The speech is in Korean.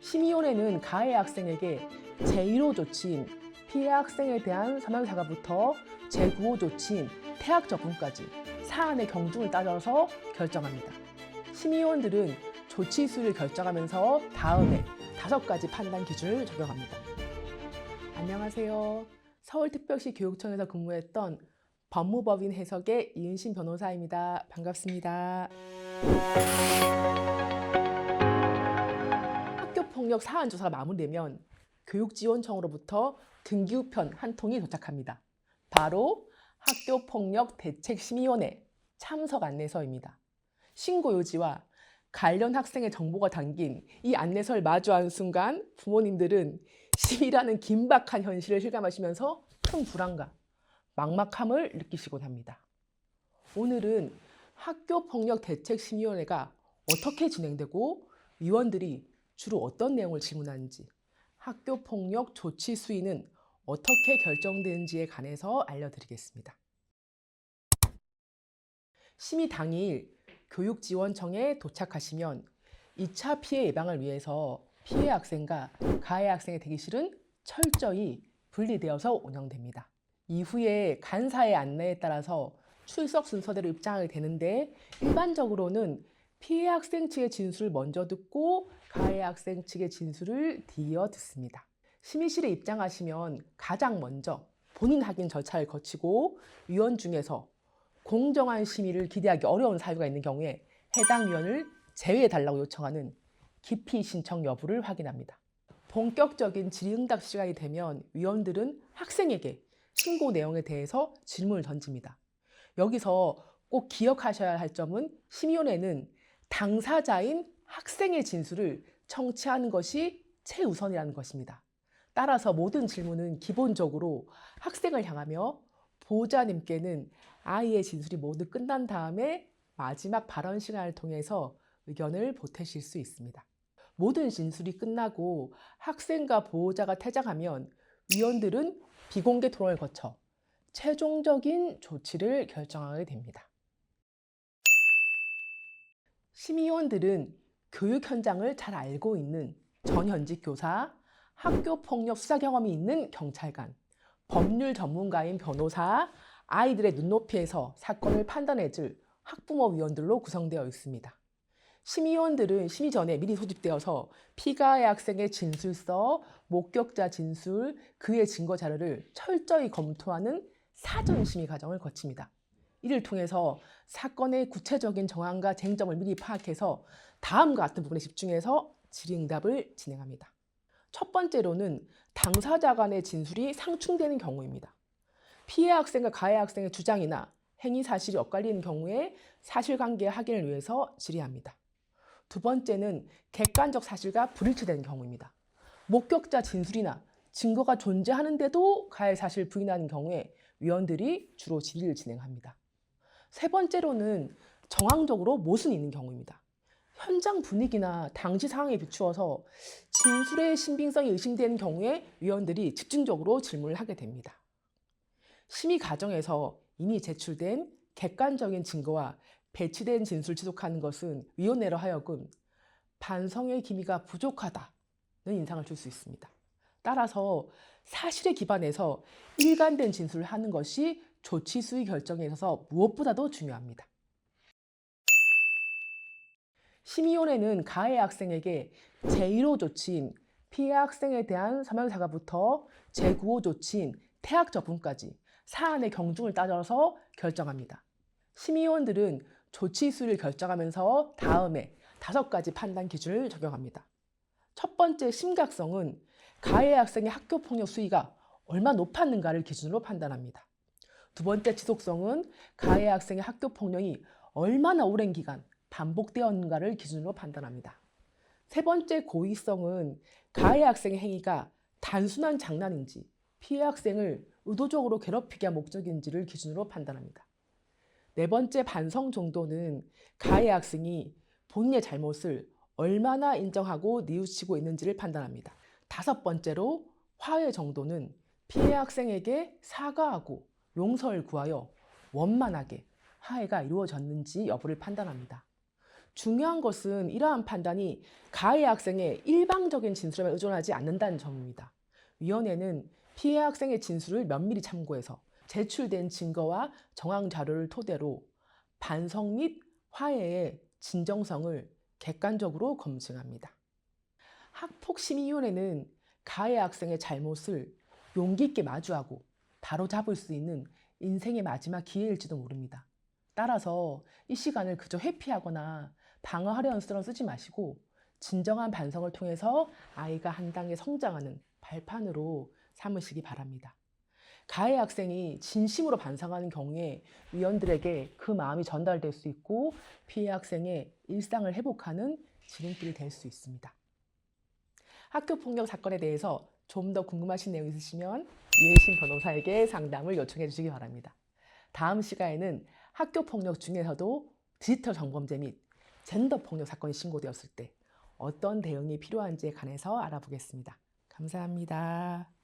심의위원회는 가해 학생에게 제1호 조치인 피해 학생에 대한 서면사과부터 제9호 조치인 퇴학 처분까지 사안의 경중을 따져서 결정합니다. 심의위원들은 조치 수위를 결정하면서 다음에 5가지 판단 기준을 적용합니다. 안녕하세요. 서울특별시 교육청에서 근무했던 법무법인 해석의 이은신 변호사입니다. 반갑습니다. 학교폭력 사안 조사가 마무리되면 교육지원청으로부터 등기우편 한 통이 도착합니다. 바로 학교폭력대책심의위원회 참석 안내서입니다. 신고 요지와 관련 학생의 정보가 담긴 이 안내서를 마주한 순간 부모님들은 심의라는 긴박한 현실을 실감하시면서 큰 불안감, 막막함을 느끼시곤 합니다. 오늘은 학교폭력대책심의위원회가 어떻게 진행되고 위원들이 주로 어떤 내용을 질문하는지, 학교폭력 조치 수위는 어떻게 결정되는지에 관해서 알려드리겠습니다. 심의 당일 교육지원청에 도착하시면 2차 피해 예방을 위해서 피해 학생과 가해 학생의 대기실은 철저히 분리되어서 운영됩니다. 이후에 간사의 안내에 따라서 출석 순서대로 입장하게 되는데 일반적으로는 피해 학생 측의 진술을 먼저 듣고 가해 학생 측의 진술을 뒤이어 듣습니다. 심의실에 입장하시면 가장 먼저 본인 확인 절차를 거치고 위원 중에서 공정한 심의를 기대하기 어려운 사유가 있는 경우에 해당 위원을 제외해달라고 요청하는 기피 신청 여부를 확인합니다. 본격적인 질의응답 시간이 되면 위원들은 학생에게 신고 내용에 대해서 질문을 던집니다. 여기서 꼭 기억하셔야 할 점은 심의위원회는 당사자인 학생의 진술을 청취하는 것이 최우선이라는 것입니다. 따라서 모든 질문은 기본적으로 학생을 향하며 보호자님께는 아이의 진술이 모두 끝난 다음에 마지막 발언 시간을 통해서 의견을 보태실 수 있습니다. 모든 진술이 끝나고 학생과 보호자가 퇴장하면 위원들은 비공개 토론을 거쳐 최종적인 조치를 결정하게 됩니다. 심의위원들은 교육 현장을 잘 알고 있는 전현직 교사, 학교폭력 수사 경험이 있는 경찰관, 법률 전문가인 변호사, 아이들의 눈높이에서 사건을 판단해줄 학부모위원들로 구성되어 있습니다. 심의위원들은 심의 전에 미리 소집되어서 피가해 학생의 진술서, 목격자 진술, 그의 증거 자료를 철저히 검토하는 사전 심의 과정을 거칩니다. 이를 통해서 사건의 구체적인 정황과 쟁점을 미리 파악해서 다음과 같은 부분에 집중해서 질의응답을 진행합니다. 첫 번째로는 당사자 간의 진술이 상충되는 경우입니다. 피해 학생과 가해 학생의 주장이나 행위 사실이 엇갈리는 경우에 사실관계 확인을 위해서 질의합니다. 두 번째는 객관적 사실과 불일치되는 경우입니다. 목격자 진술이나 증거가 존재하는데도 가해 사실을 부인하는 경우에 위원들이 주로 질의를 진행합니다. 세 번째로는 정황적으로 모순이 있는 경우입니다. 현장 분위기나 당시 상황에 비추어서 진술의 신빙성이 의심되는 경우에 위원들이 집중적으로 질문을 하게 됩니다. 심의 과정에서 이미 제출된 객관적인 증거와 배치된 진술을 지속하는 것은 위원회로 하여금 반성의 기미가 부족하다는 인상을 줄 수 있습니다. 따라서 사실에 기반해서 일관된 진술을 하는 것이 조치 수위 결정에 있어서 무엇보다도 중요합니다. 심의위원회는 가해 학생에게 제1호 조치인 피해 학생에 대한 서면사과부터 제9호 조치인 퇴학 처분까지 사안의 경중을 따져서 결정합니다. 심의위원들은 조치 수위를 결정하면서 다음에 5가지 판단 기준을 적용합니다. 첫 번째 심각성은 가해 학생의 학교폭력 수위가 얼마나 높았는가를 기준으로 판단합니다. 두 번째 지속성은 가해 학생의 학교폭력이 얼마나 오랜 기간 반복되었는가를 기준으로 판단합니다. 세 번째 고의성은 가해 학생의 행위가 단순한 장난인지 피해 학생을 의도적으로 괴롭히기 위한 목적인지를 기준으로 판단합니다. 네 번째 반성 정도는 가해 학생이 본인의 잘못을 얼마나 인정하고 뉘우치고 있는지를 판단합니다. 다섯 번째로 화해 정도는 피해 학생에게 사과하고 용서를 구하여 원만하게 화해가 이루어졌는지 여부를 판단합니다. 중요한 것은 이러한 판단이 가해 학생의 일방적인 진술에 의존하지 않는다는 점입니다. 위원회는 피해 학생의 진술을 면밀히 참고해서 제출된 증거와 정황 자료를 토대로 반성 및 화해의 진정성을 객관적으로 검증합니다. 학폭심의위원회는 가해 학생의 잘못을 용기 있게 마주하고 바로잡을 수 있는 인생의 마지막 기회일지도 모릅니다. 따라서 이 시간을 그저 회피하거나 방어하려는 수로 쓰지 마시고 진정한 반성을 통해서 아이가 한 단계 성장하는 발판으로 삼으시기 바랍니다. 가해 학생이 진심으로 반성하는 경우에 위원들에게 그 마음이 전달될 수 있고 피해 학생의 일상을 회복하는 지름길이 될 수 있습니다. 학교폭력 사건에 대해서 좀 더 궁금하신 내용 있으시면 이혜신 변호사에게 상담을 요청해 주시기 바랍니다. 다음 시간에는 학교폭력 중에서도 디지털 성범죄 및 젠더폭력 사건이 신고되었을 때 어떤 대응이 필요한지에 관해서 알아보겠습니다. 감사합니다.